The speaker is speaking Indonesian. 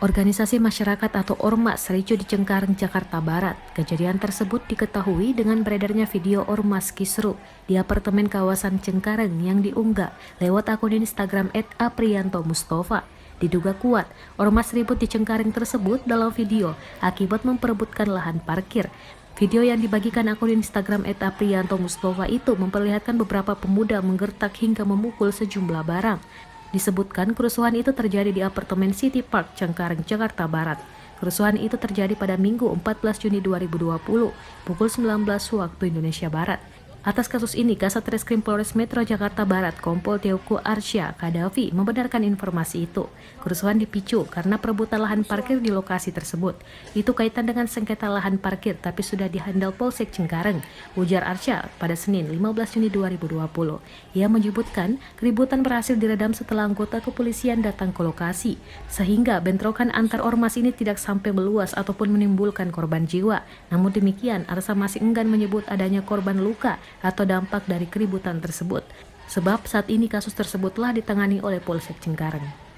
Organisasi masyarakat atau Ormas ricuh di Cengkareng, Jakarta Barat. Kejadian tersebut diketahui dengan beredarnya video Ormas kisruh di apartemen kawasan Cengkareng yang diunggah lewat akun Instagram @apriantomustofa. Diduga kuat, Ormas ribut di Cengkareng tersebut dalam video akibat memperebutkan lahan parkir. Video yang dibagikan akun Instagram @apriantomustofa itu memperlihatkan beberapa pemuda menggertak hingga memukul sejumlah barang. Disebutkan kerusuhan itu terjadi di apartemen City Park, Cengkareng, Jakarta Barat. Kerusuhan itu terjadi pada Minggu 14 Juni 2020, pukul 19 waktu Indonesia Barat. Atas kasus ini, Kasat Reskrim Polres Metro Jakarta Barat, Kompol Teuku Arsya Kadafi, membenarkan informasi itu. Kerusuhan dipicu karena perebutan lahan parkir di lokasi tersebut. Itu kaitan dengan sengketa lahan parkir, tapi sudah dihandle Polsek Cengkareng, ujar Arsya pada Senin 15 Juni 2020. Ia menyebutkan keributan berhasil diredam setelah anggota kepolisian datang ke lokasi, sehingga bentrokan antar ormas ini tidak sampai meluas ataupun menimbulkan korban jiwa. Namun demikian, Arsya masih enggan menyebut adanya korban luka atau dampak dari keributan tersebut, sebab saat ini kasus tersebut telah ditangani oleh Polsek Cengkareng.